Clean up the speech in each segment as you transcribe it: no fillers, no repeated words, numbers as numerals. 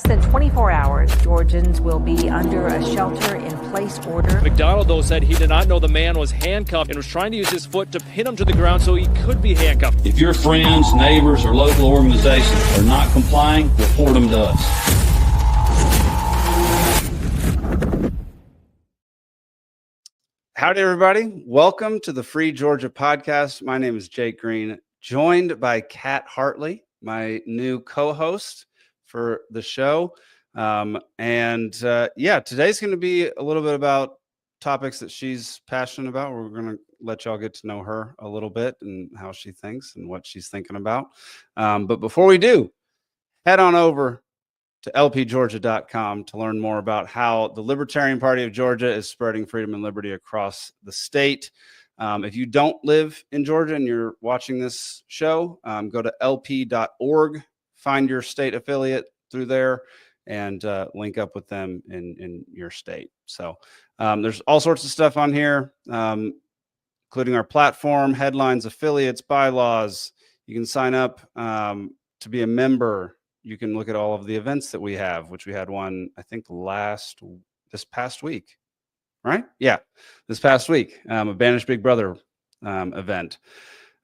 than 24 hours, Georgians will be under a shelter-in-place order. McDonald, though, said he did not know the man was handcuffed and was trying to use his foot to pin him to the ground so he could be handcuffed. If your friends, neighbors, or local organizations are not complying, report them to us. Howdy, everybody. Welcome to the Free Georgia Podcast. My name is Jake Green, joined by Cat Hartley, my new co-host for the show. Today's going to be a little bit about topics that she's passionate about. We're going to let y'all get to know her a little bit and how she thinks and what she's thinking about. But before we do, head on over to lpgeorgia.com to learn more about how the Libertarian Party of Georgia is spreading freedom and liberty across the state. If you don't live in Georgia and you're watching this show, go to lp.org, find your state affiliate through there, and link up with them in your state. So there's all sorts of stuff on here, including our platform, headlines, affiliates, bylaws. You can sign up to be a member. You can look at all of the events that we have, which we had one, I think, this past week, right? Yeah, this past week, a Banished Big Brother event.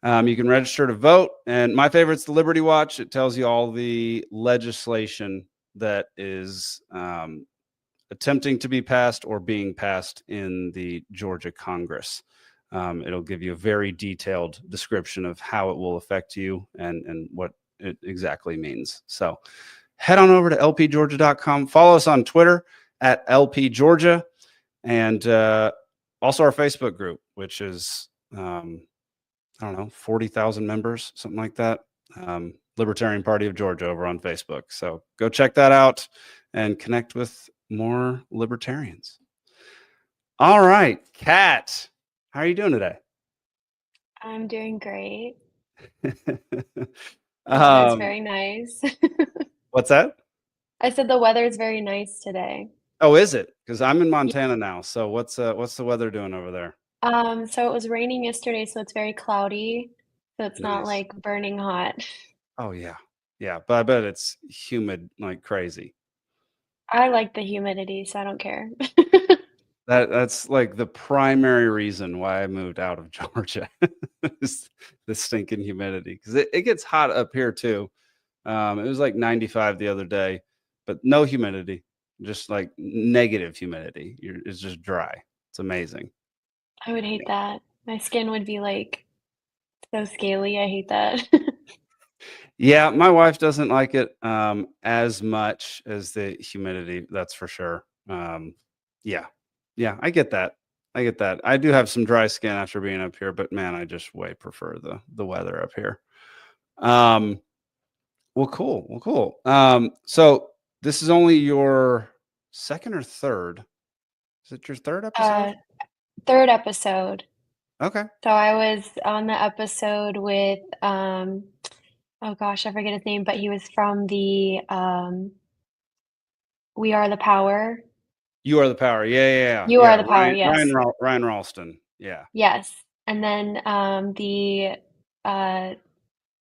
You can register to vote. And my favorite's the Liberty Watch. It tells you all the legislation that is attempting to be passed or being passed in the Georgia Congress. It'll give you a very detailed description of how it will affect you and what it exactly means. So head on over to lpgeorgia.com. Follow us on Twitter at lpgeorgia, and also our Facebook group, which is 40,000 members, something like that. Libertarian Party of Georgia over on Facebook. So go check that out and connect with more libertarians. All right, Kat, how are you doing today? I'm doing great. It's very nice. What's that? I said the weather is very nice today. Oh, is it? Because I'm in Montana now. So what's the weather doing over there? So it was raining yesterday, so it's very cloudy. So it's not Nice. like burning hot. Oh yeah. Yeah. But I bet it's humid like crazy. I like the humidity, so I don't care. That's like the primary reason why I moved out of Georgia is the stinking humidity, because it gets hot up here too. It was like 95 the other day, but no humidity, just like negative humidity. It's just dry. It's amazing. I would hate that. My skin would be like so scaly. I hate that. Yeah, my wife doesn't like it as much as the humidity. That's for sure. Yeah, I get that. I do have some dry skin after being up here, but man, I just way prefer the weather up here. Well, cool. So this is only your second or third? Is it your third episode? Third episode. Okay. So I was on the episode with oh gosh, I forget his name, but he was from the We Are the Power. You Are the Power. Yeah. You Are the Power, yes. Ryan Ralston. Yeah. Yes. And then the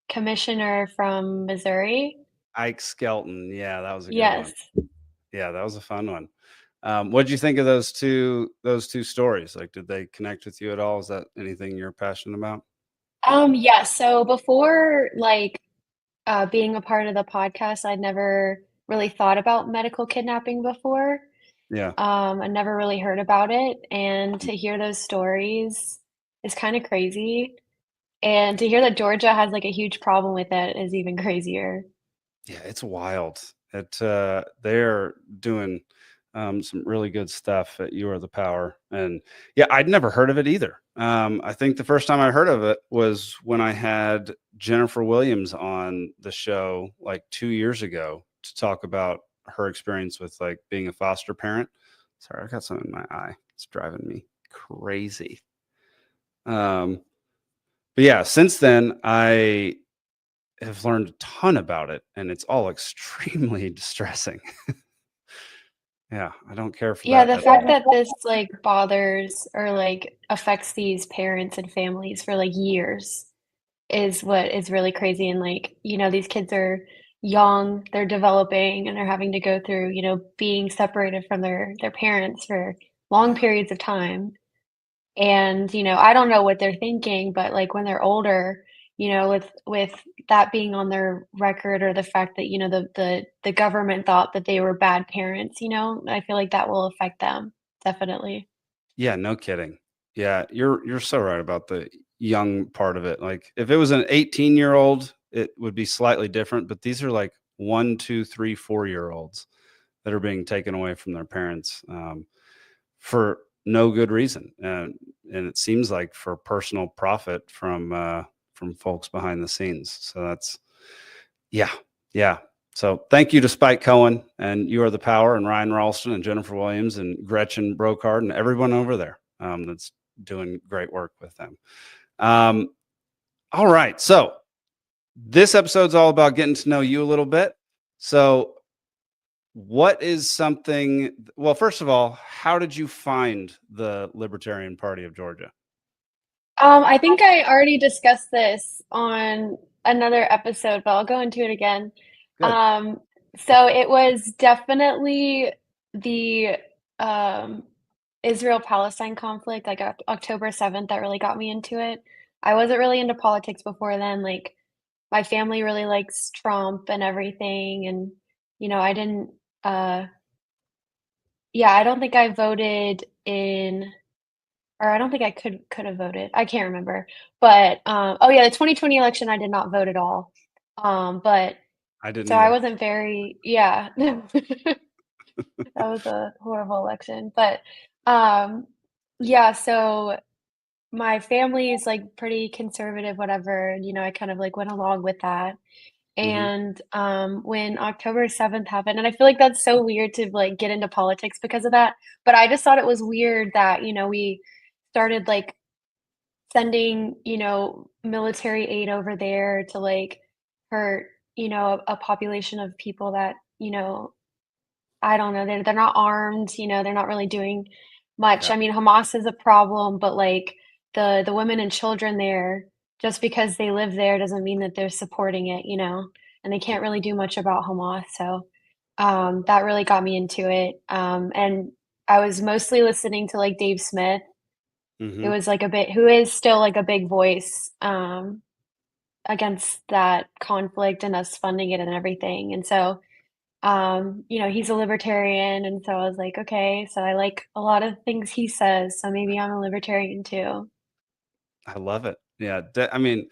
commissioner from Missouri. Ike Skelton. Yeah, that was a good Yes. one. Yeah, that was a fun one. What did you think of those two stories? Like, did they connect with you at all? Is that anything you're passionate about? Yeah, so before being a part of the podcast, I'd never really thought about medical kidnapping before. Yeah. I never really heard about it, and to hear those stories is kind of crazy. And to hear that Georgia has like a huge problem with it is even crazier. Yeah, it's wild. They're doing some really good stuff at You Are the Power. And yeah, I'd never heard of it either. I think the first time I heard of it was when I had Jennifer Williams on the show like 2 years ago to talk about her experience with like being a foster parent. Sorry, I got something in my eye. It's driving me crazy. But yeah, since then I have learned a ton about it, and it's all extremely distressing. Yeah, I don't care for Yeah, that. the fact that this like bothers or like affects these parents and families for like years is what is really crazy. And like, you know, these kids are young, they're developing, and they're having to go through, being separated from their parents for long periods of time. And, I don't know what they're thinking, but, like, when they're older, with that being on their record or the fact that, the government thought that they were bad parents, I feel like that will affect them, definitely. Yeah, no kidding. Yeah, you're so right about the young part of it. Like if it was an 18-year-old, it would be slightly different, but these are like 1, 2, 3, 4-year-olds that are being taken away from their parents for no good reason, and it seems like for personal profit from folks behind the scenes. So that's yeah, yeah. So thank you to Spike Cohen and You Are the Power and Ryan Ralston and Jennifer Williams and Gretchen Brocard and everyone over there that's doing great work with them. All right. So this episode's all about getting to know you a little bit. So what is something, well, first of all, how did you find the Libertarian Party of Georgia? I think I already discussed this on another episode, but I'll go into it again. Good. So it was definitely the Israel-Palestine conflict, like October 7th, that really got me into it. I wasn't really into politics before then. Like my family really likes Trump and everything, and I didn't. Yeah, I don't think I voted in. Or I don't think I could have voted. I can't remember. But, oh yeah, the 2020 election, I did not vote at all. But I didn't so I either. wasn't very yeah. That was a horrible election. But, yeah, so my family is, like, pretty conservative, whatever, and, I kind of, like, went along with that. Hmm. And, when October 7th happened and I feel like that's so weird to, like, get into politics because of that, but I just thought it was weird that, we started, like, sending, military aid over there to, like, hurt, a population of people that, I don't know, they're not armed, they're not really doing much. Yeah. I mean, Hamas is a problem, but, like, the women and children there, just because they live there doesn't mean that they're supporting it, and they can't really do much about Hamas, so, that really got me into it, and I was mostly listening to, like, Dave Smith. It Hmm. was, like, a bit who is still, like, a big voice, against that conflict and us funding it and everything, and so, he's a libertarian, and so I was like, "Okay, so I like a lot of things he says, so maybe I'm a libertarian too." I love it. Yeah. I mean,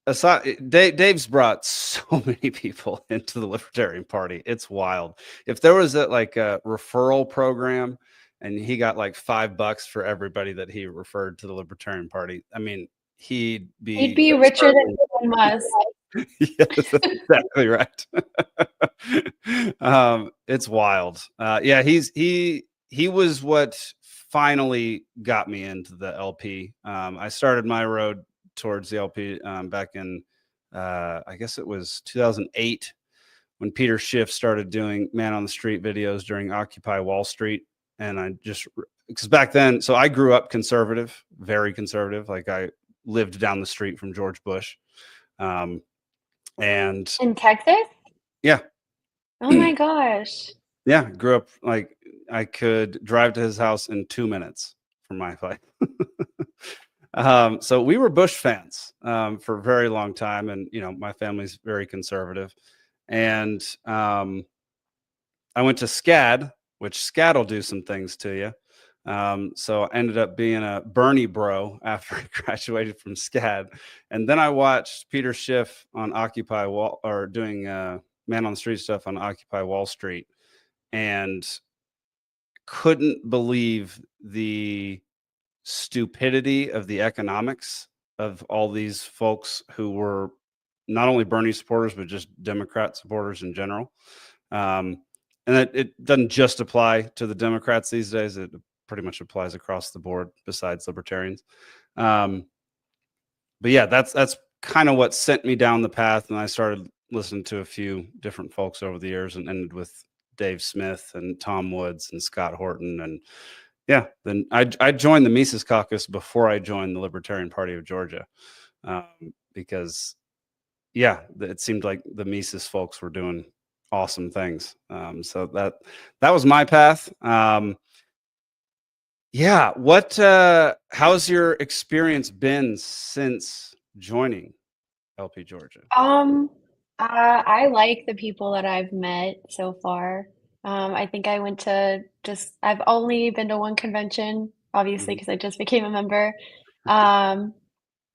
Dave's brought so many people into the Libertarian Party. It's wild. If there was like a referral program and he got like $5 for everybody that he referred to the Libertarian Party, I mean, he'd He'd be be richer than Elon Musk. yes, that's exactly right. It's wild. Yeah, he was what finally got me into the LP. I started my road towards the LP back in I guess it was 2008 when Peter Schiff started doing man on the street videos during Occupy Wall Street, and I just because back then, so I grew up conservative, very conservative. Like I lived down the street from George Bush. Um, and In Texas? yeah, Oh my gosh. yeah, grew up like I could drive to his house in 2 minutes from my place. So we were Bush fans for a very long time, and my family's very conservative. And I went to SCAD, which SCAD will do some things to you. So I ended up being a Bernie bro after I graduated from SCAD. And then I watched Peter Schiff on Occupy Wall or doing man on the street stuff on Occupy Wall Street and couldn't believe the stupidity of the economics of all these folks who were not only Bernie supporters, but just Democrat supporters in general. And it doesn't just apply to the Democrats these days. It pretty much applies across the board besides libertarians. But yeah, that's kind of what sent me down the path. And I started listening to a few different folks over the years and ended with Dave Smith and Tom Woods and Scott Horton. And yeah, then I joined the Mises Caucus before I joined the Libertarian Party of Georgia because yeah, it seemed like the Mises folks were doing awesome things. So that was my path. Yeah. How's your experience been since joining LP Georgia? I like the people that I've met so far. I think I've only been to one convention, obviously, Mhm. because I just became a member. Um,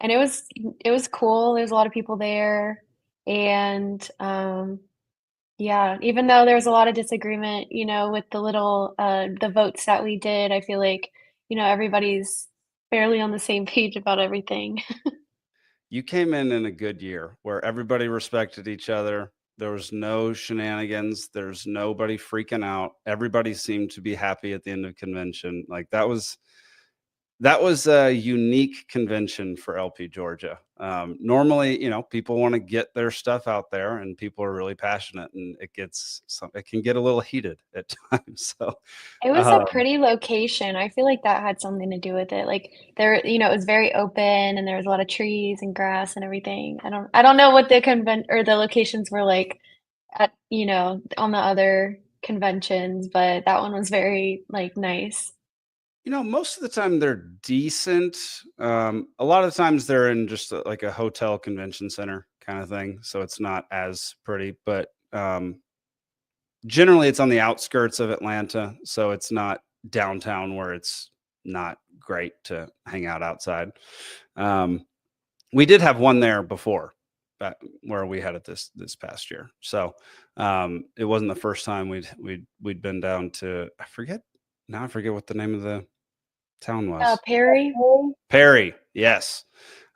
and it was cool. There's a lot of people there, and yeah, even though there was a lot of disagreement, with the votes that we did, I feel like, everybody's fairly on the same page about everything. You came in a good year where everybody respected each other. There was no shenanigans. There's nobody freaking out. Everybody seemed to be happy at the end of convention. Like that was a unique convention for LP Georgia. Normally, people want to get their stuff out there, and people are really passionate, and it can get a little heated at times. So, It was a um, pretty location. I feel like that had something to do with it. Like it was very open and there was a lot of trees and grass and everything. I don't know what the locations were like on the other conventions, but that one was very like nice. most of the time they're decent. A lot of times they're in just like a hotel convention center kind of thing, so it's not as pretty. But generally, it's on the outskirts of Atlanta, so it's not downtown where it's not great to hang out outside. Um, we did have one there before, where we had it this past year. So it wasn't the first time we'd been down to. I forget what the name of the town was. Perry. Perry, yes.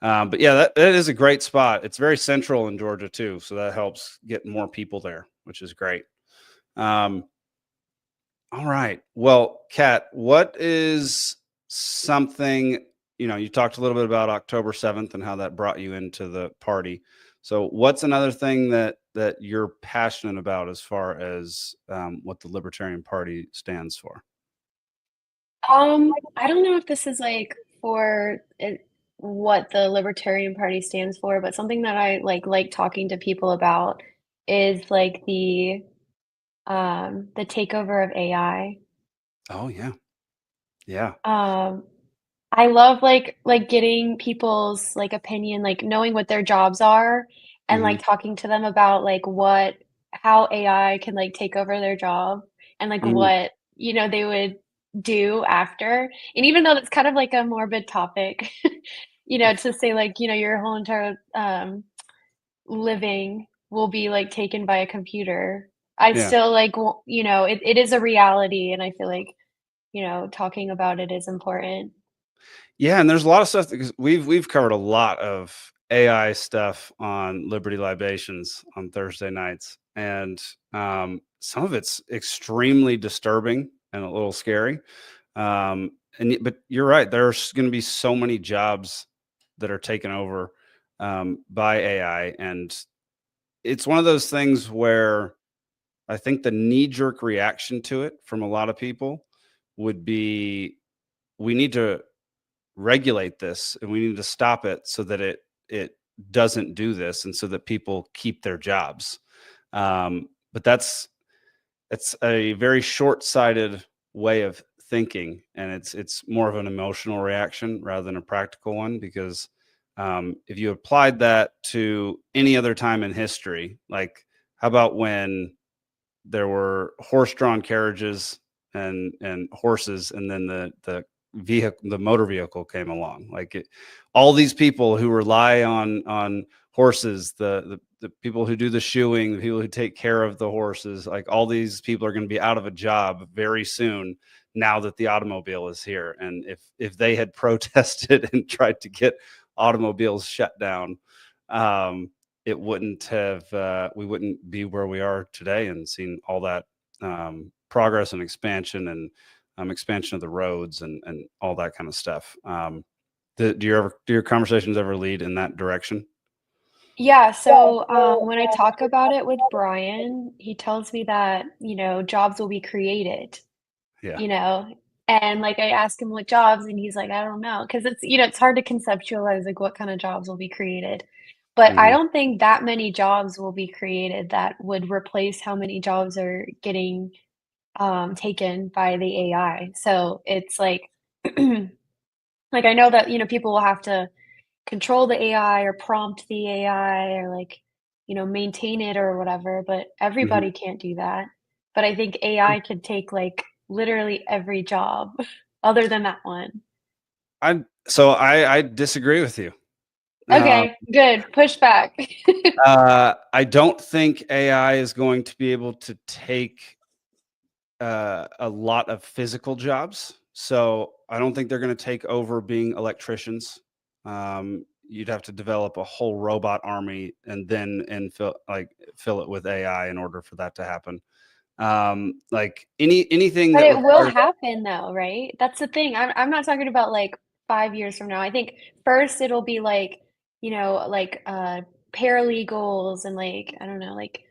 But yeah, that is a great spot. It's very central in Georgia too, so that helps get more people there, which is great. Um, all right. Well, Kat, what is something, you talked a little bit about October 7th and how that brought you into the party. So what's another thing that you're passionate about as far as what the Libertarian Party stands for? I don't know if this is like what the Libertarian Party stands for, but something that I like talking to people about is like the takeover of AI. Oh yeah. Yeah. Um, I love like getting people's like opinion, like knowing what their jobs are and Hmm. like talking to them about like how AI can like take over their job and like Mm, what, they would do after. And even though that's kind of like a morbid topic, to say like, your whole entire living will be like taken by a computer. I yeah. still like, it is a reality and I feel like, talking about it is important. Yeah, and there's a lot of stuff because we've covered a lot of AI stuff on Liberty Libations on Thursday nights, and some of it's extremely disturbing and a little scary. But you're right. There's going to be so many jobs that are taken over by AI, and it's one of those things where I think the knee jerk reaction to it from a lot of people would be, we need to regulate this and we need to stop it so that it doesn't do this and so that people keep their jobs. But it's a very short-sighted way of thinking, and it's more of an emotional reaction rather than a practical one, because if you applied that to any other time in history, like how about when there were horse-drawn carriages and horses, and then the motor vehicle came along. All these people who rely on horses, the people who do the shoeing, the people who take care of the horses, like all these people are going to be out of a job very soon now that the automobile is here. And if they had protested and tried to get automobiles shut down, it wouldn't have we wouldn't be where we are today and seen all that progress and expansion, and expansion of the roads and all that kind of stuff. Do your conversations ever lead in that direction? Yeah, so when I talk about it with Brian, he tells me that, jobs will be created, Yeah. you know, and like I ask him what jobs, and he's like, I don't know, because it's hard to conceptualize like what kind of jobs will be created. But I Mhm. don't think that many jobs will be created that would replace how many jobs are getting taken by the AI. So it's like, like I know that, people will have to control the AI or prompt the AI or like, maintain it or whatever, but Mhm. everybody can't do that. But I think AI could take like literally every job other than that one. I disagree with you. Um, Okay, good. Push back. I don't think AI is going to be able to take a lot of physical jobs. So I don't think they're going to take over being electricians. You'd have to develop a whole robot army and then fill it with AI in order for that to happen. Like anything But that it will requires. happen though, right? That's the thing. I'm not talking about like 5 years from now. I think first it'll be like, like paralegals and like I don't know, like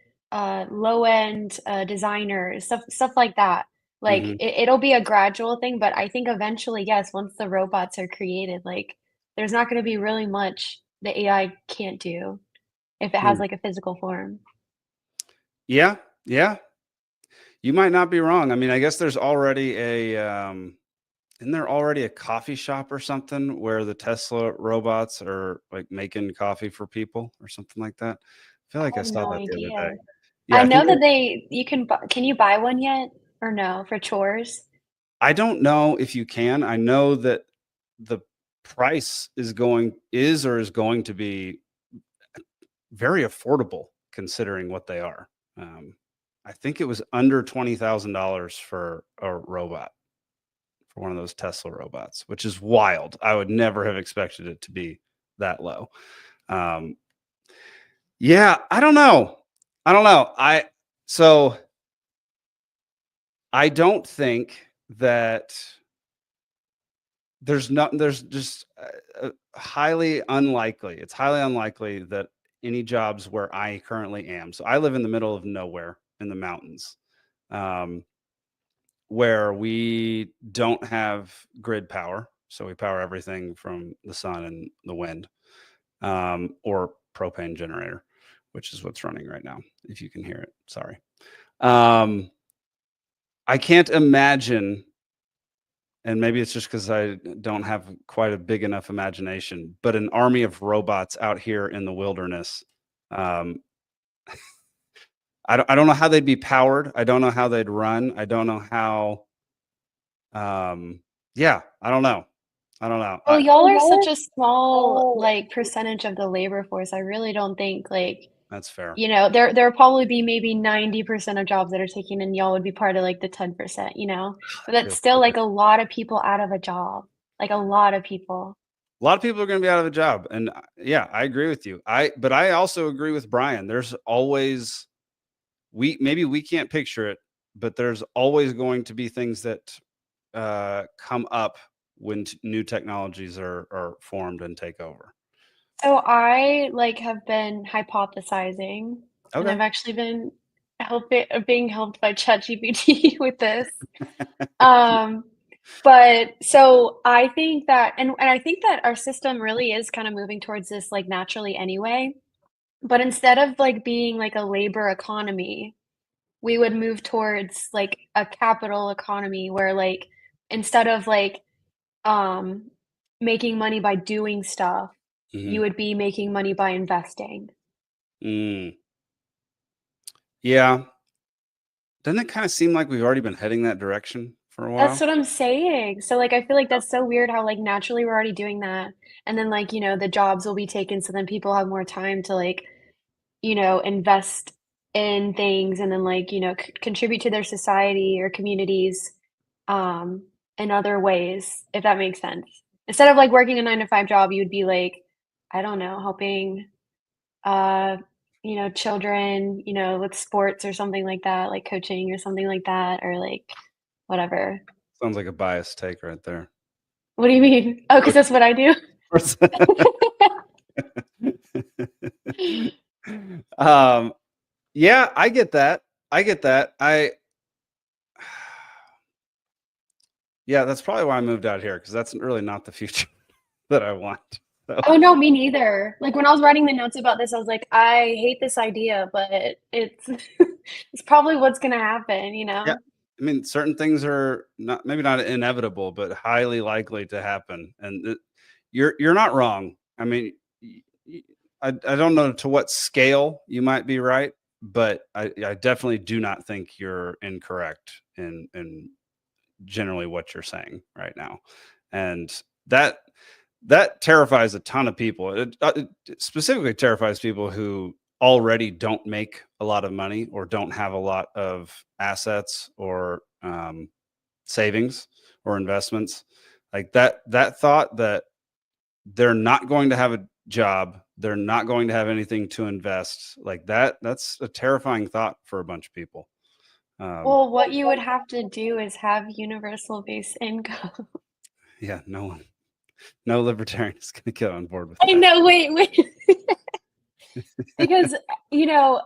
low end designers, stuff like that. Like Mhm. it'll be a gradual thing, but I think eventually, yes, once the robots are created, like there's not going to be really much the AI can't do if it has Hmm. like a physical form. Yeah, yeah, you might not be wrong. I mean, I guess there's already isn't there already a coffee shop or something where the Tesla robots are like making coffee for people or something like that? I feel I like I have saw no that the other day. idea. Yeah, I I think know that you can can you buy one yet or no for chores? I don't know if you can. I know that the price is going to be very affordable considering what they are. Um, I think it was under $20,000 for a robot, for one of those Tesla robots, which is wild. I would never have expected it to be that low. Um, yeah, I don't know. I don't know. So I don't think that there's just highly unlikely. It's highly unlikely that any jobs where I currently am. So I live in the middle of nowhere in the mountains, um, where we don't have grid power. So we power everything from the sun and the wind, or propane generator, which is what's running right now. If you can hear it, sorry. Um, I can't imagine, and maybe it's just because I don't have quite a big enough imagination, but an army of robots out here in the wilderness. Um, I don't know how they'd be powered. I don't know how they'd run. I don't know how. Yeah, I don't know. I don't know. Well, y'all are such a small like percentage of the labor force. I really don't think like, That's fair. there'll probably be maybe 90% of jobs that are taken and y'all would be part of like the 10%. But that's Feels still so like good. a lot of people out of a job. Like a lot of people. A lot of people are going to be out of a job, and yeah, I agree with you. But I also agree with Brian. There's always maybe we can't picture it, but there's always going to be things that come up when new technologies are formed and take over. So I like have been hypothesizing, and Okay. I've actually been being helped by ChatGPT with this. Um, but so I think that, and I think that our system really is kind of moving towards this like naturally anyway. But instead of like being like a labor economy, we would move towards like a capital economy where like instead of like um making money by doing stuff, you Hmm. would be making money by investing. Mm, yeah. Doesn't it kind of seem like we've already been heading that direction for a That's while? what I'm saying. So, like, I feel like that's so weird how, like, naturally we're already doing that, and then, like, the jobs will be taken, so then people have more time to, like, invest in things and then, like, c contribute to their society or communities, um, in other ways, if that makes sense. Instead of, like, working a 9 to 5 job, you would be, like, I don't know, helping, uh, children, with sports or something like that, like coaching or something like that, or, like, whatever. Sounds like a biased take right there. What do you mean? Oh, because Sports- that's what I do? sports- um, yeah, I get that. I get that. Yeah, that's probably why I moved out here because that's really not the future that I want. Oh no, me neither. Like when I was writing the notes about this, I was like, I hate this idea, but it's it's probably what's gonna happen, you Yeah. know? I mean, certain things are not, maybe not inevitable, but highly likely to happen. And you're not wrong. I mean, I don't know to what scale you might be right, but I definitely do not think you're incorrect in generally what you're saying right now. And that that terrifies a ton of people. It specifically terrifies people who already don't make a lot of money or don't have a lot of assets or savings or investments. Like that thought that they're not going to have a job, they're not going to have anything to invest, like that's a terrifying thought for a bunch of people. Um, Well, what you would have to do is have universal base income. yeah, no libertarian is going to get on board with I that. know, wait. Because, you know,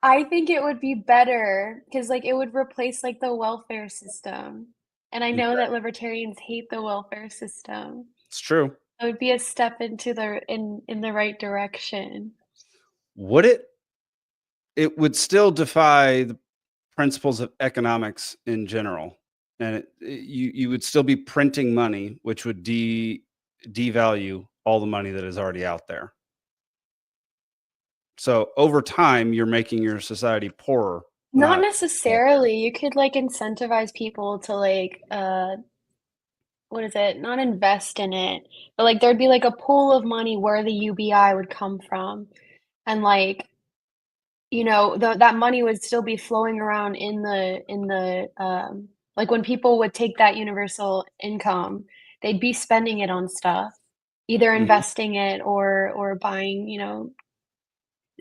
I think it would be better because, like, it would replace, like, the welfare system, and I know that libertarians hate the welfare system. It's true. It would be a step into the in the right direction. Would it? It would still defy the principles of economics in general, and you would still be printing money, which would devalue all the money that is already out there. So over time, you're making your society poorer. Not Not necessarily, you could, like, incentivize people to, like, what is it? Not invest in it, but, like, there'd be, like, a pool of money where the UBI would come from, and, like, you know, that money would still be flowing around like, when people would take that universal income, they'd be spending it on stuff, either Mhm. investing it or buying,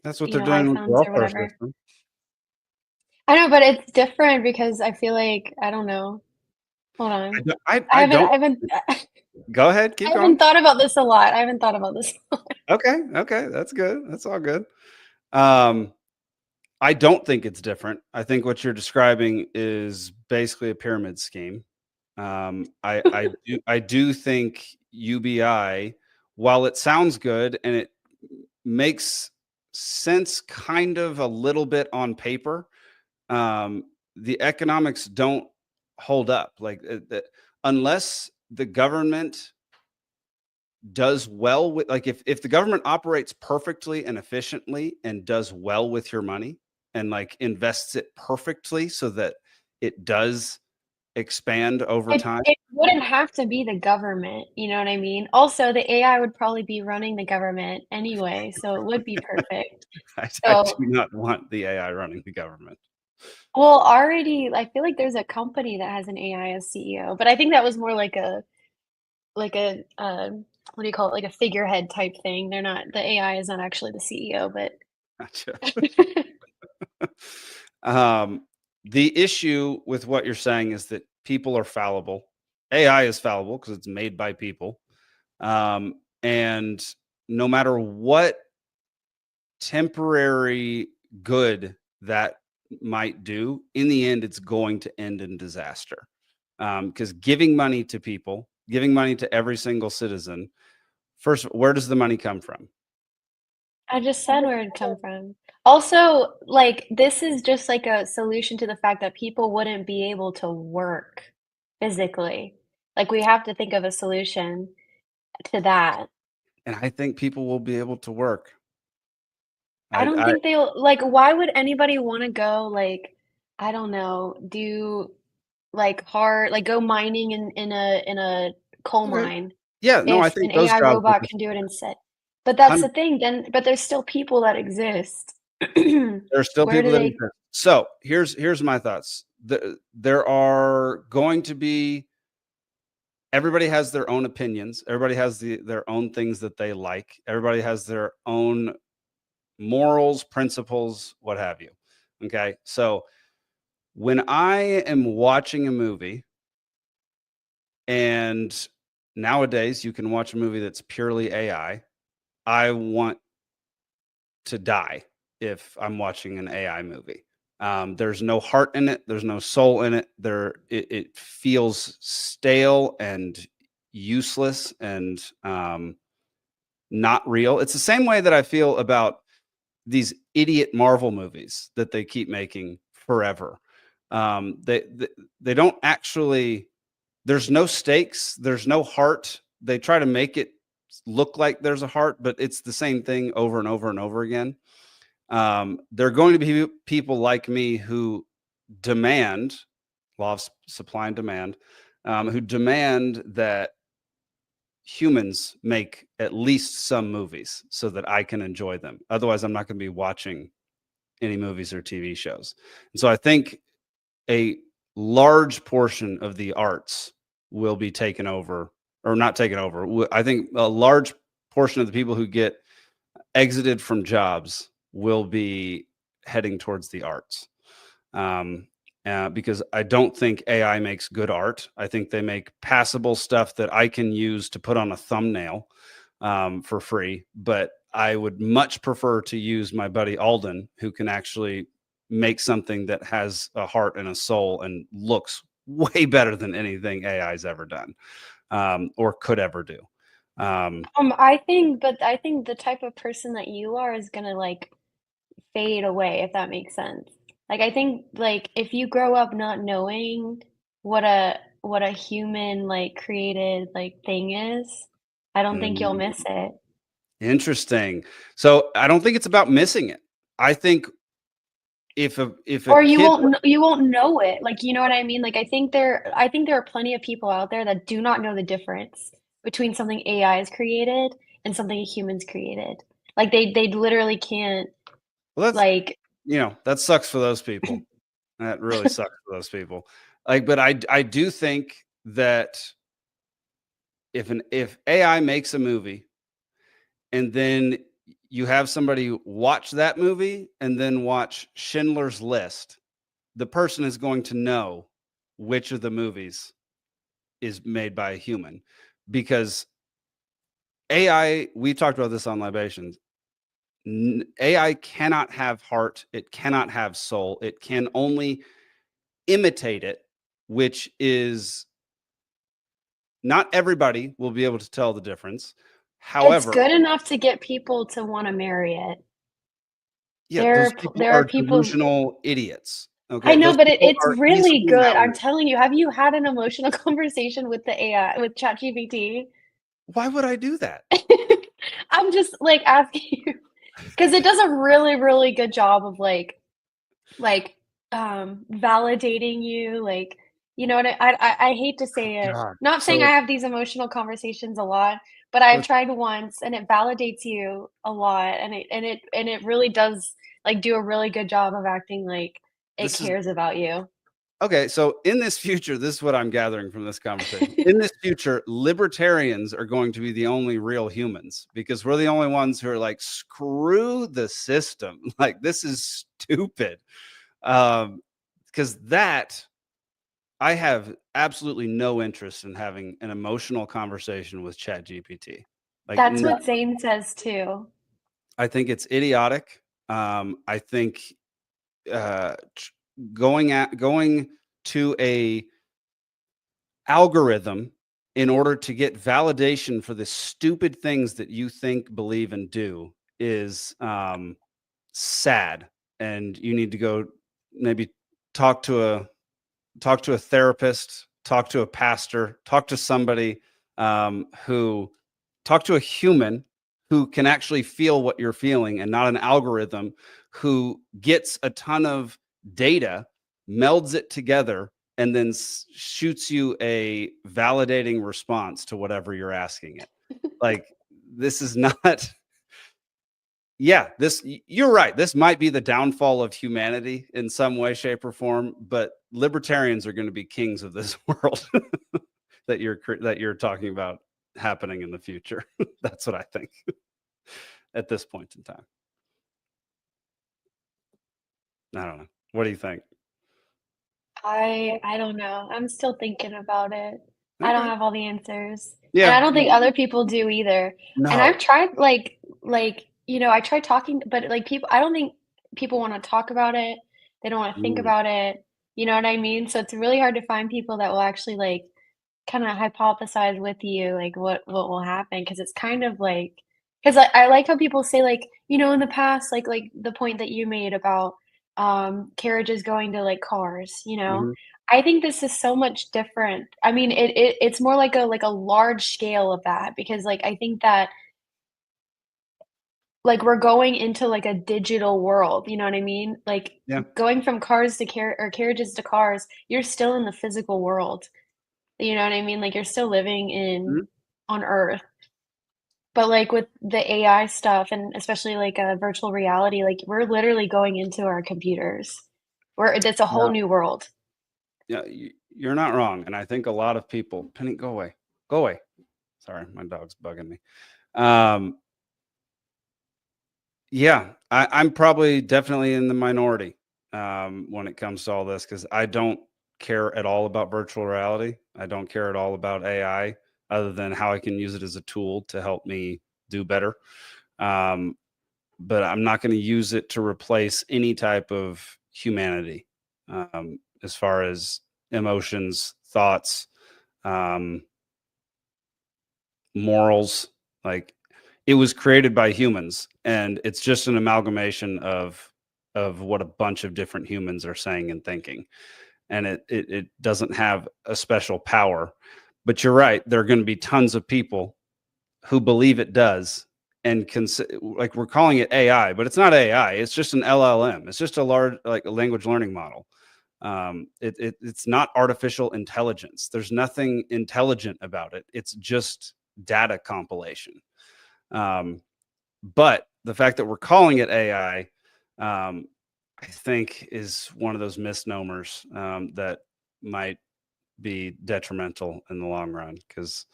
That's what they're doing with the iPhones or welfare whatever. system. I know, but it's different because I feel like I don't know. Hold I, on. don't- I, I I haven't don't. I haven't Go ahead, I keep going. haven't thought about this a lot. I haven't thought about this. Okay, okay, that's good. That's all good. Um, I don't think it's different. I think what you're describing is basically a pyramid scheme. I do think UBI, while it sounds good and it makes sense kind of a little bit on paper, um, the economics don't hold up. Like unless the government does well with, like, if the government operates perfectly and efficiently and does well with your money and like invests it perfectly so that it does expand over time. It wouldn't have to be the government, you know what I mean? Also, the AI would probably be running the government anyway, so it would be perfect. I do So, not want the AI running the government. well, already, I feel like there's a company that has an AI as CEO, but I think that was more what do you call it? Like a figurehead type thing. They're not the AI is not actually the CEO, but Gotcha. um, the issue with what you're saying is that people are fallible. AI is fallible because it's made by people. And no matter what temporary good that might do, in the end, it's going to end in disaster. Because giving money to people, giving money to every single citizen, first, where does the money come from? I just said where it'd come from. Also, like, this is just like a solution to the fact that people wouldn't be able to work physically. Like, we have to think of a solution to that. And I think people will be able to work. I don't I think they'll like, why would anybody wanna go, like, I don't know, do, like, hard like, go mining in a coal okay. mine Yeah, no, I if think an those AI jobs will robot be can do it instead? But that's the 100. thing, but there's still people that exist. There are still Where do people that they exist. So here's my thoughts. There are going to be, everybody has their own opinions. Everybody has their own things that they like. Everybody has their own morals, principles, what have you. Okay. So when I am watching a movie, and nowadays you can watch a movie that's purely I want to die if I'm watching an AI movie. There's no heart in it. There's no soul in it. It feels stale, and useless and not real. It's the same way that I feel about these idiot Marvel movies that they keep making forever. They don't actually. There's no stakes. There's no heart. They try to make it look like there's a heart, but it's the same thing over and over and over again. There are going to be people like me who demand law of supply and demand, who demand that humans make at least some movies so that I can enjoy them. Otherwise, I'm not going to be watching any movies or TV shows. And so I think a large portion of the arts will be taken over, or not taken over. I think a large portion of the people who get exited from jobs will be heading towards the arts. Because I don't think AI makes good art. I think they make passable stuff that I can use to put on a thumbnail for free. But I would much prefer to use my buddy Alden, who can actually make something that has a heart and a soul and looks way better than anything AI's ever done or could ever do. I think the type of person that you are is gonna like fade away, if that makes sense. Like I think like if you grow up not knowing what a human like created like thing is, I don't think you'll miss it. Interesting. So I don't think it's about missing it. I think if a Or you kid, won't know it. Like you know what I mean? Like I think there are plenty of people out there that do not know the difference between something AI has created and something a human's created. Like they literally can't well, that's like that sucks for those people. That really sucks for those people. Like, but I do think that if AI makes a movie and then you have somebody watch that movie and then watch Schindler's List, the person is going to know which of the movies is made by a human, because AI, we talked about this on Libations, AI cannot have heart. It cannot have soul. It can only imitate it, which is not everybody will be able to tell the difference. However, it's good enough to get people to want to marry it. yeah, those people There are are people. delusional idiots. Okay, I know, those but people it's are really easily good. I'm malleable. telling you, have you had an emotional conversation with the AI, with ChatGPT? Why would I do that? I'm just like asking you because it does a really, really good job of like validating you. Like, you know what I hate to say it. God. Not saying I So have these emotional conversations a lot, but I've let's- tried once and it validates you a lot, and it really does like do a really good job of acting like it this is cares about you. okay. So in this future, this is what I'm gathering from this conversation. In this future, libertarians are going to be the only real humans, because we're the only ones who are like, screw the system. Like, this is stupid. Because that I have absolutely no interest in having an emotional conversation with ChatGPT. Like, That's what Zane says too. I think it's idiotic. I think going to a algorithm in order to get validation for the stupid things that you think, believe, and do is sad. And you need to go maybe talk to a therapist, talk to a pastor, talk to somebody talk to a human who can actually feel what you're feeling, and not an algorithm who gets a ton of data, melds it together, and then shoots you a validating response to whatever you're asking it. Like, this is not. Yeah, you're right. This might be the downfall of humanity in some way, shape, or form, but libertarians are going to be kings of this world that you're talking about happening in the future. That's what I think at this point in time. I don't know. What do you think? I don't know. I'm still thinking about it. I don't Okay. have all the answers. And Yeah. I don't think other people do either. And No. I've tried I tried talking, but like people I don't think people want to talk about it. They don't want to think Mm. about it. You know what I mean? So it's really hard to find people that will actually like kind of hypothesize with you like what will happen because it's kind of like because I like how people say like in the past like the point that you made about carriages going to like cars. Mhm. I think this is so much different. I mean it's more like a large scale of that because like I think that like we're going into like a digital world, you know what I mean? Like Yeah. going from cars to carriages to cars, you're still in the physical world. You know what I mean? Like, you're still living in Mhm. on Earth, but, like, with the AI stuff and especially, like, virtual reality, like, we're literally going into our computers. It's a whole Yeah. new world. Yeah, you're not wrong, and I think a lot of people Penny, go away. Go away. Sorry, my dog's bugging me. Um, yeah, I'm probably definitely in the minority, when it comes to all this because I don't care at all about virtual reality. I don't care at all about AI other than how I can use it as a tool to help me do better. Um, but I'm not gonna use it to replace any type of humanity, as far as emotions, thoughts, um, morals. Like, it was created by humans, and it's just an amalgamation of what a bunch of different humans are saying and thinking. And it doesn't have a special power. But you're right, there are going to be tons of people who believe it does, and like, we're calling it AI, but it's not AI. It's just an LLM. It's just a large, like, a language learning model. It's not artificial intelligence. There's nothing intelligent about it. It's just data compilation. Um, but the fact that we're calling it AI, I think, is one of those misnomers, that might be detrimental in the long run. Because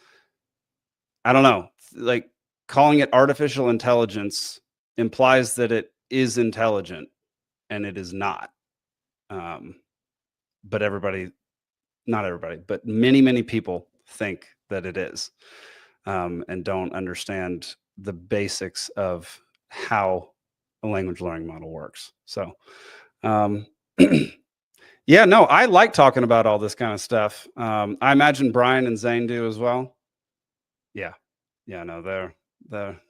I don't know, like, calling it artificial intelligence implies that it is intelligent, and it is not. Um, but not everybody, but many people think that it is, and don't understand the basics of how a language learning model works. So, um, yeah, no, I like talking about all this kind of stuff. I imagine Brian and Zane do as well. Yeah, yeah, no, they're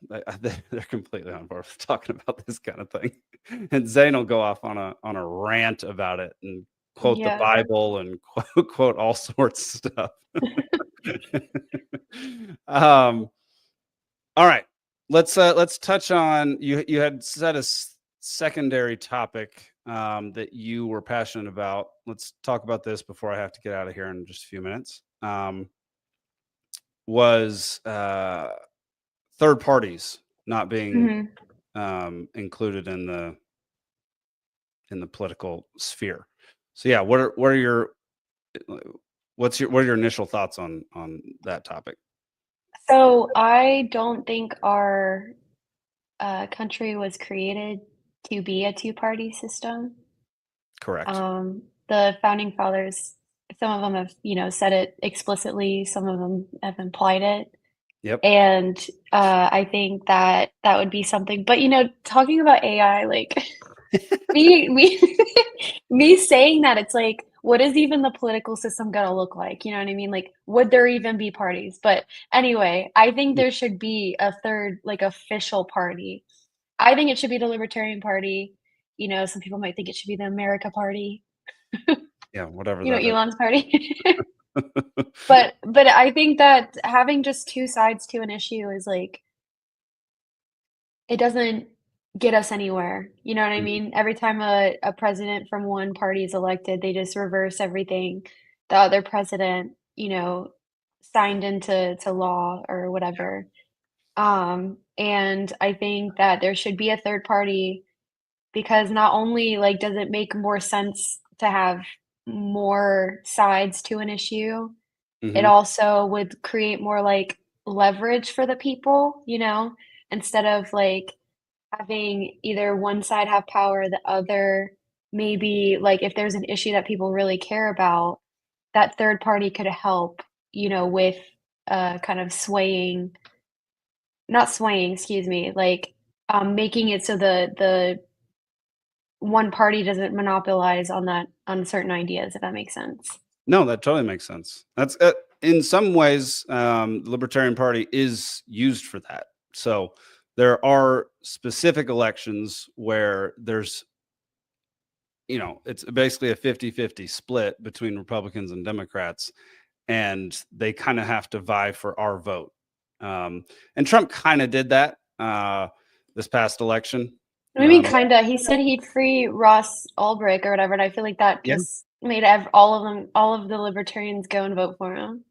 completely on board with talking about this kind of thing. And Zane will go off on a rant about it and quote the Yeah. Bible and quote all sorts of stuff. um, all right, let's touch on, you had said a secondary topic, that you were passionate about. Let's talk about this before I have to get out of here in just a few minutes. Was third parties not being, Mhm. included in the political sphere. So yeah, what are your what are your initial thoughts on that topic? So, I don't think our, country was created to be a two-party system. Correct. The founding fathers, some of them have, said it explicitly, some of them have implied it. Yep. And, I think that that would be something but, talking about AI, like, me me saying that, it's like, what is even the political system gonna look like? You know what I mean? Like, would there even be parties? But anyway, I think there should be a third, like, official party. I think it should be the Libertarian Party. Some people might think it should be the America Party, Yeah, whatever that Elon's party. is. But I think that having just 2 sides to an issue is, like it doesn't get us anywhere, you know what I Mhm. mean? Every time a president from one party is elected, they just reverse everything the other president, signed into law or whatever. And I think that there should be a third party because not only, like, does it make more sense to have more sides to an issue, it Mhm. also would create more, like, leverage for the people, instead of, like, having either one side have power, the other maybe, like, if there's an issue that people really care about, that third party could help, with, kind of swaying not swaying, excuse me, like, making it so the one party doesn't monopolize on certain ideas, if that makes sense. No, that totally makes sense. That's in some ways, the Libertarian Party is used for that. So there are specific elections where there's, it's basically a 50-50 split between Republicans and Democrats, and they kind of have to vie for our vote. And Trump kind of did that this past election. I mean, kind of. He said he'd free Ross Ulbricht or whatever, and I feel like that just made all of the Libertarians go and vote for him.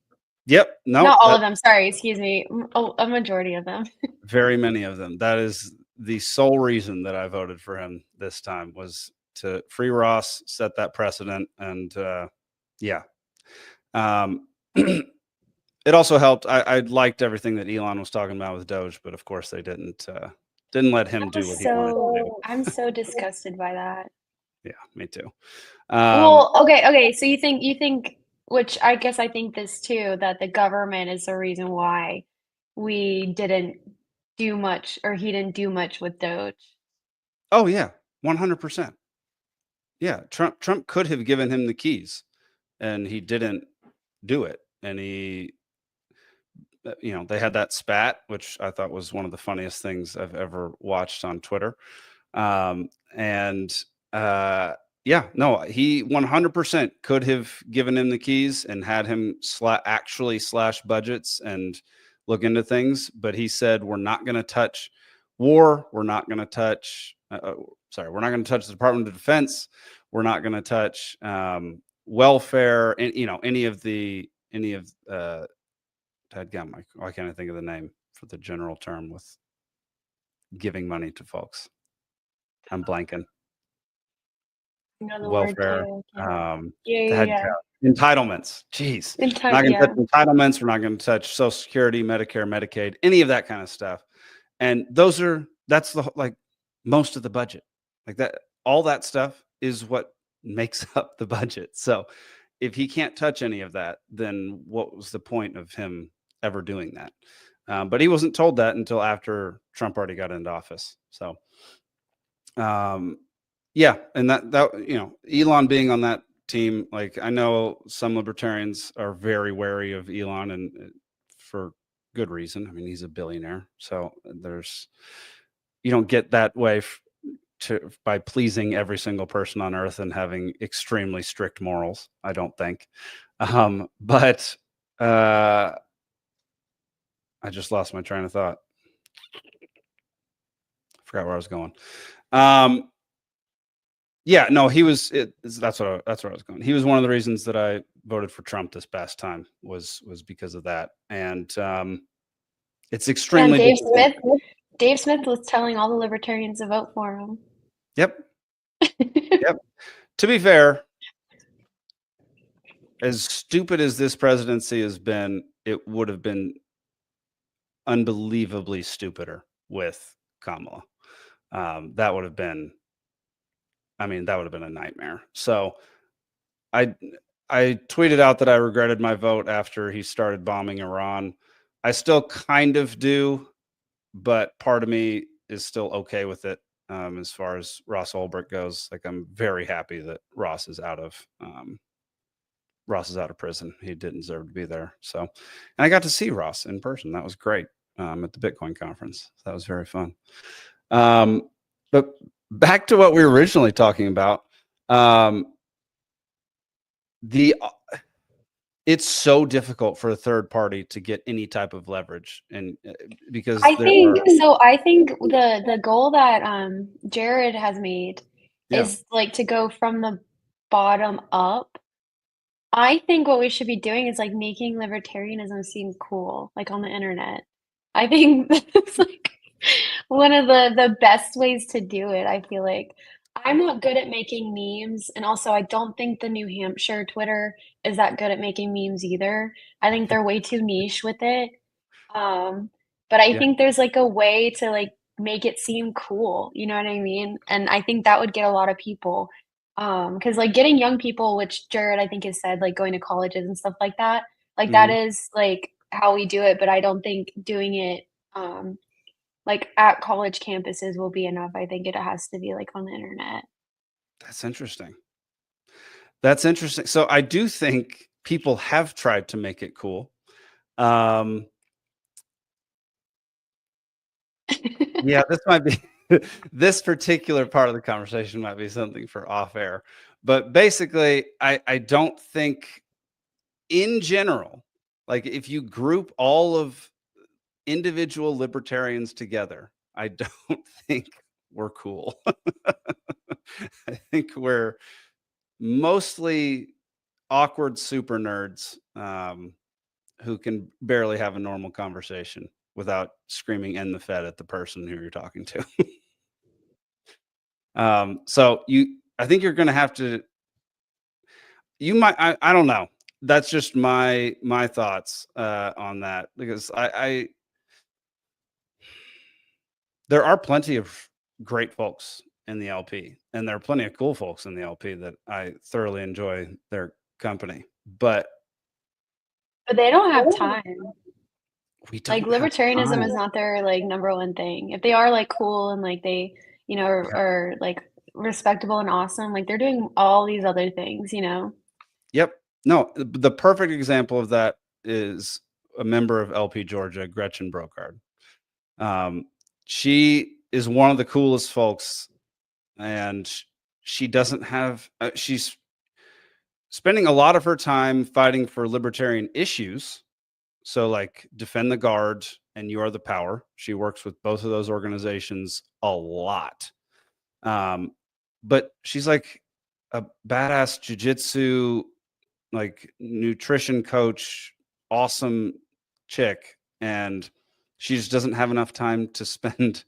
Yep. No, not all of them. Sorry, excuse me. A majority of them. Very many of them. That is the sole reason that I voted for him this time, was to free Ross, set that precedent, and yeah. It also helped. I liked everything that Elon was talking about with Doge, but of course they didn't let him do what he wanted to do. I'm so disgusted by that. Yeah, me too. Well, okay. So you think, which I guess I think this too, that the government is the reason why we didn't do much, or he didn't do much with Doge. Oh yeah, 100%. Yeah, Trump could have given him the keys, and he didn't do it. And he, they had that spat, which I thought was one of the funniest things I've ever watched on Twitter. Yeah, no, he 100% could have given him the keys and had him actually slash budgets and look into things. But he said, we're not going to touch war. We're not going to touch, we're not going to touch the Department of Defense. We're not going to touch welfare, and any of why can't I think of the name for the general term with giving money to folks? I'm blanking. Welfare, entitlements. Jeez, not going to touch entitlements. We're not going to touch Social Security, Medicare, Medicaid, any of that kind of stuff. And that's most of the budget. Like that, all that stuff is what makes up the budget. So if he can't touch any of that, then what was the point of him ever doing that? But he wasn't told that until after Trump already got into office. So, yeah. And that, Elon being on that team, like, I know some libertarians are very wary of Elon, and for good reason. I mean, he's a billionaire. So you don't get that way by pleasing every single person on earth and having extremely strict morals, I don't think. But I just lost my train of thought. Forgot where I was going. Yeah, no, he was. That's where I was going. He was one of the reasons that I voted for Trump this past time was because of that. And it's extremely. Dave Smith was telling all the libertarians to vote for him. Yep. Yep. To be fair, as stupid as this presidency has been, it would have been unbelievably stupider with Kamala. That would have been a nightmare. So I tweeted out that I regretted my vote after he started bombing Iran. I still kind of do, but part of me is still okay with it. As far as Ross Ulbricht goes, like, I'm very happy that Ross is out of prison. He didn't deserve to be there. So, and I got to see Ross in person. That was great at the Bitcoin conference. That was very fun. But back to what we were originally talking about. It's so difficult for a third party to get any type of leverage, and because I think the goal that Jared has made is like to go from the bottom up. I think what we should be doing is like making libertarianism seem cool, like on the internet. I think that's like one of the best ways to do it. I feel like I'm not good at making memes, and also I don't think the New Hampshire Twitter is that good at making memes either. I think they're way too niche with it. But I think there's like a way to like make it seem cool, you know what I mean? And I think that would get a lot of people. Because like getting young people, which Jared I think has said, like going to colleges and stuff like that, like that is like how we do it. But I don't think doing it like at college campuses will be enough. I think it has to be like on the internet. That's interesting. So I do think people have tried to make it cool. Yeah, this might be this particular part of the conversation might be something for off air. But basically, I don't think in general, like if you group all of individual libertarians together, I don't think we're cool. I think we're mostly awkward super nerds who can barely have a normal conversation without screaming "end the Fed" at the person who you're talking to. So I think you're going to have to. You might. I don't know. That's just my thoughts on that, because there are plenty of great folks in the LP, and there are plenty of cool folks in the LP that I thoroughly enjoy their company, but they don't have time. we don't Like, have libertarianism time. is not their, like, number one thing. If they are, like, cool and, like, they, you know, are like, respectable and awesome, like, they're doing all these other things, you know? Yep. No, the perfect example of that is a member of LP Georgia, Gretchen Brokard. She is one of the coolest folks, and she doesn't have, she's spending a lot of her time fighting for libertarian issues. So, like, Defend the Guard and You Are the Power. She works with both of those organizations a lot. But she's like a badass jujitsu, like nutrition coach, awesome chick. And she just doesn't have enough time to spend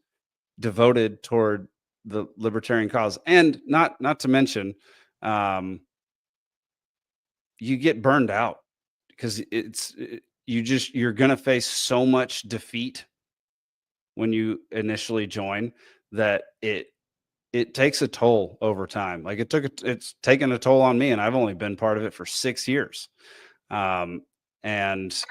devoted toward the libertarian cause. And not to mention, you get burned out because you're going to face so much defeat when you initially join that it takes a toll over time. Like it's taken a toll on me, and I've only been part of it for 6 years. And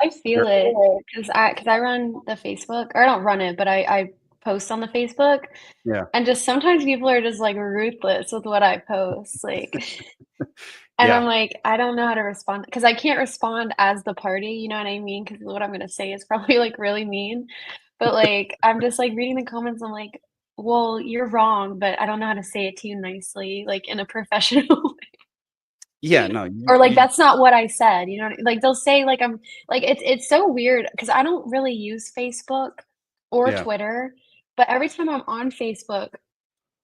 I feel it because I run the Facebook, or I don't run it, but I post on the Facebook, yeah, and just sometimes people are just, like, ruthless with what I post, like and yeah, I'm like, I don't know how to respond because I can't respond as the party, you know what I mean? Because what I'm gonna say is probably, like, really mean, but, like, I'm just, like, reading the comments, I'm like, "Well, you're wrong, but I don't know how to say it to you nicely, like, in a professional yeah. No, or, like, "That's not what I said," you know what I like, they'll say, like, I'm like, it's so weird because I don't really use Facebook or yeah, Twitter, but every time I'm on Facebook,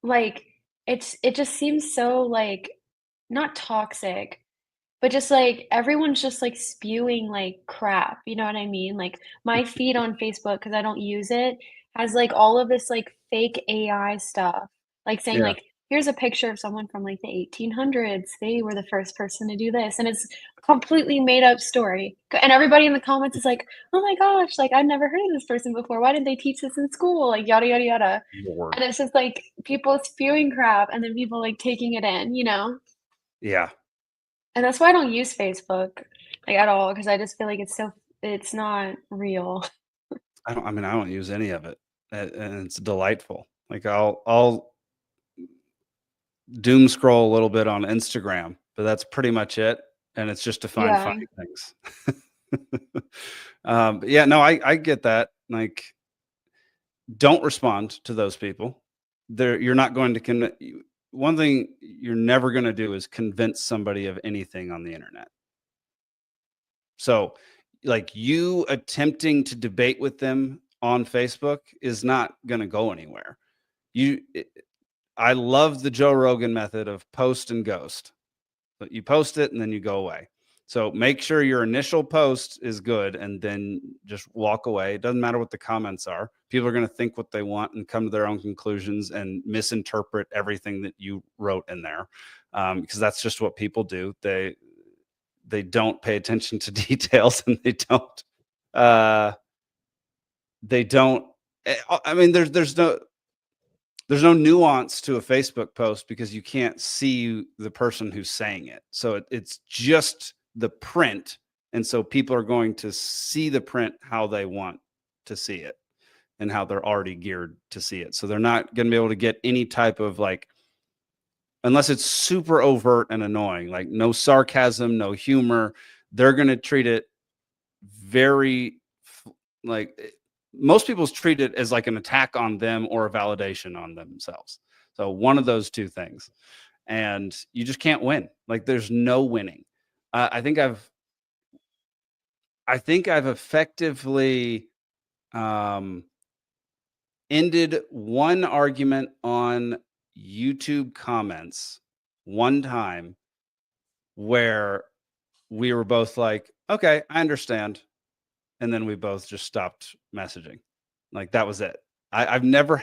like, it just seems so, like, not toxic, but just, like, everyone's just, like, spewing, like, crap, you know what I mean? Like, my feed on Facebook, because I don't use it, has, like, all of this, like, fake AI stuff, like, saying, yeah, like, "Here's a picture of someone from, like, the 1800s. They were the first person to do this," and it's a completely made up story, and everybody in the comments is like, "Oh my gosh, like, I've never heard of this person before. Why didn't they teach this in school?" Like, yada, yada, yada, Lord. and it's just, like, people spewing crap and then people, like, taking it in, you know? Yeah. And that's why I don't use Facebook, like, at all, because I just feel like it's not real. I mean, I don't use any of it, and it's delightful. Like I'll doom scroll a little bit on Instagram, but that's pretty much it. And it's just to find Yeah. funny things. But yeah, no, I get that. Like, don't respond to those people. You're not going to one thing you're never going to do is convince somebody of anything on the internet. So, like, you attempting to debate with them on Facebook is not going to go anywhere. I love the Joe Rogan method of post and ghost. But you post it and then you go away. So make sure your initial post is good and then just walk away. It doesn't matter what the comments are. People are going to think what they want and come to their own conclusions and misinterpret everything that you wrote in there, because that's just what people do. They don't pay attention to details, and they don't. I mean, there's no nuance to a Facebook post because you can't see the person who's saying it. So it's just the print. And so people are going to see the print how they want to see it and how they're already geared to see it. So they're not going to be able to get any type of, like, unless it's super overt and annoying, like no sarcasm, no humor, they're going to treat it very like most people treat it as like an attack on them or a validation on themselves. So one of those two things, and you just can't win. Like there's no winning. I think I've effectively ended one argument on YouTube comments one time where we were both like, okay, I understand. And then we both just stopped messaging. Like that was it. I've never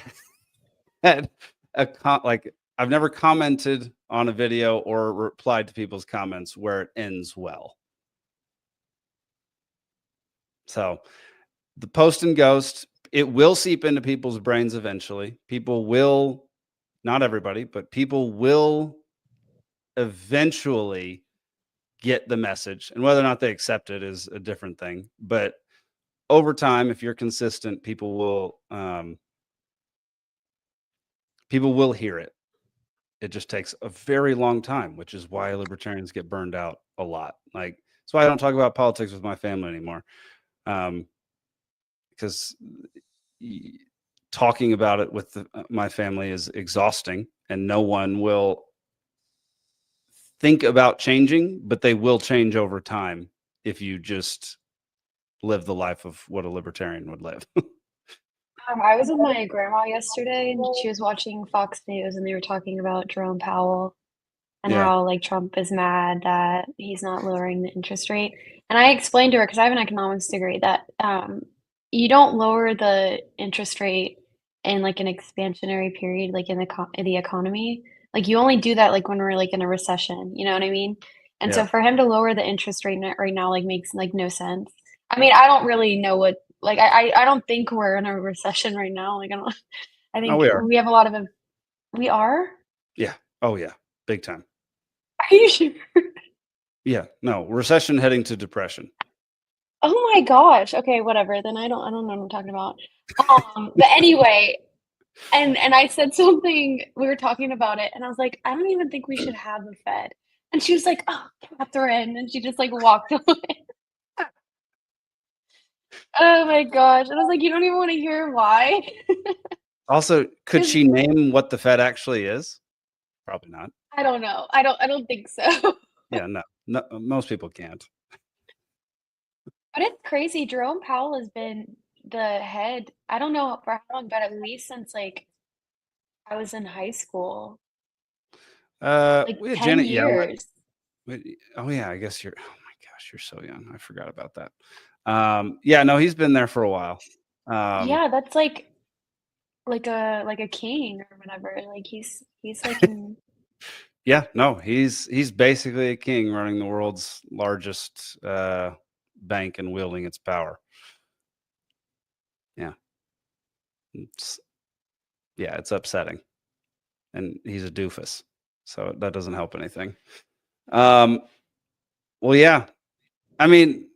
had I've never commented on a video or replied to people's comments where it ends well. So the post and ghost, it will seep into people's brains eventually. People will, not everybody, but people will eventually get the message. And whether or not they accept it is a different thing. But over time, if you're consistent, people will hear it. It just takes a very long time, which is why libertarians get burned out a lot. Like, that's why I don't talk about politics with my family anymore. Because talking about it with my family is exhausting, and no one will think about changing, but they will change over time if you just live the life of what a libertarian would live. I was with my grandma yesterday, and she was watching Fox News, and they were talking about Jerome Powell and Yeah. how like Trump is mad that he's not lowering the interest rate. And I explained to her, because I have an economics degree, that you don't lower the interest rate in like an expansionary period, like in the economy. Like you only do that like when we're like in a recession, you know what I mean? And so Yeah. for him to lower the interest rate right now like makes like no sense. I mean, I don't really know what like I don't think we're in a recession right now. Like I think we are. we have a lot of we are? Yeah. Oh yeah. Big time. Are you sure? Yeah. No, recession heading to depression. Oh my gosh. Okay, whatever. Then I don't know what I'm talking about. But anyway, and I said something, we were talking about it, and I was like, I don't even think we should have a Fed. And she was like, oh, Catherine, and she just like walked away. Oh my gosh. And I was like, you don't even want to hear why? Also, could she name what the Fed actually is? Probably not. I don't know. I don't think so. Yeah, no, most people can't. But it's crazy. Jerome Powell has been the head, I don't know for how long, but at least since like I was in high school. Like We had 10 Janet Yellen. years. Oh yeah, I guess oh my gosh, you're so young. I forgot about that. Yeah, no, he's been there for a while. Yeah, that's like a king or whatever. Like he's like in Yeah, no, he's basically a king running the world's largest bank and wielding its power. Yeah. It's upsetting. And he's a doofus. So that doesn't help anything. Well, yeah. I mean,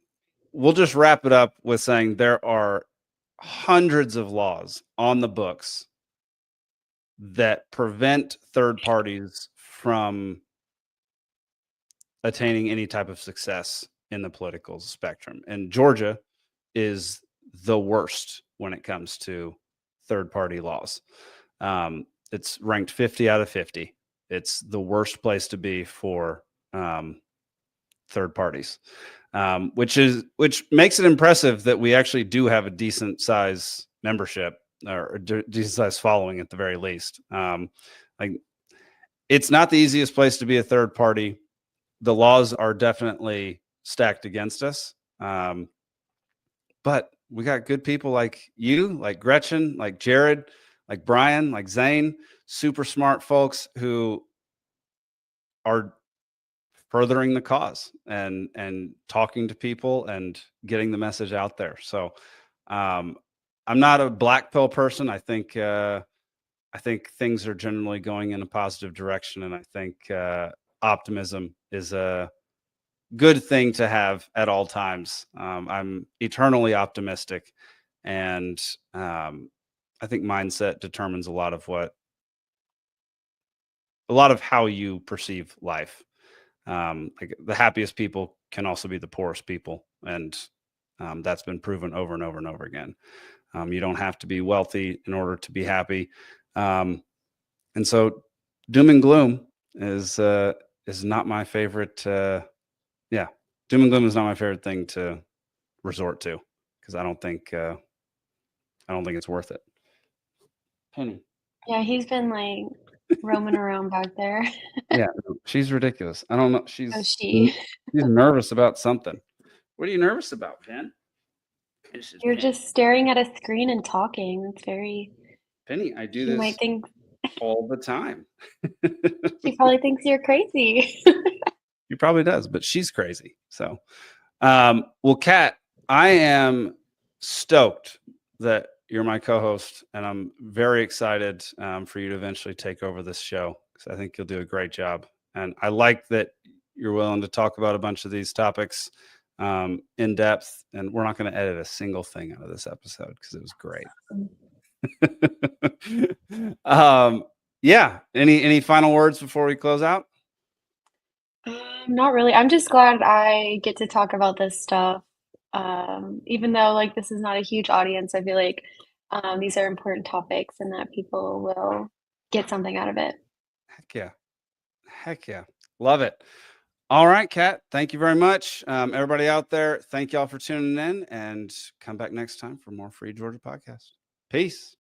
we'll just wrap it up with saying there are hundreds of laws on the books that prevent third parties from attaining any type of success in the political spectrum. And Georgia is the worst when it comes to third party laws. It's ranked 50 out of 50. It's the worst place to be for third parties, which makes it impressive that we actually do have a decent size membership or a decent size following at the very least. Like it's not the easiest place to be a third party. The laws are definitely stacked against us. But we got good people like you, like Gretchen, like Jared, like Brian, like Zane, super smart folks who are furthering the cause and talking to people and getting the message out there. So I'm not a black pill person. I think things are generally going in a positive direction, and I think optimism is a good thing to have at all times. I'm eternally optimistic, and I think mindset determines a lot of how you perceive life. like the happiest people can also be the poorest people. And that's been proven over and over and over again. You don't have to be wealthy in order to be happy. And so doom and gloom is not my favorite. Yeah. Doom and gloom is not my favorite thing to resort to, because I don't think it's worth it. Penny. Yeah, he's been like roaming around back there. Yeah, she's ridiculous. I don't know. Oh, She's nervous about something. What are you nervous about, Pen? You're just staring at a screen and talking. It's very. Penny, I do She this might think. all the time. She probably thinks you're crazy. She probably does, but she's crazy. So, well, Kat, I am stoked that you're my co-host, and I'm very excited for you to eventually take over this show, because I think you'll do a great job. And I like that you're willing to talk about a bunch of these topics in depth, and we're not going to edit a single thing out of this episode because it was great. Yeah. Any final words before we close out? Not really. I'm just glad I get to talk about this stuff. Even though like this is not a huge audience, I feel like these are important topics and that people will get something out of it. Heck yeah. Love it. All right, Kat, thank you very much. Everybody out there, thank y'all for tuning in, and come back next time for more Free Georgia Podcast. Peace.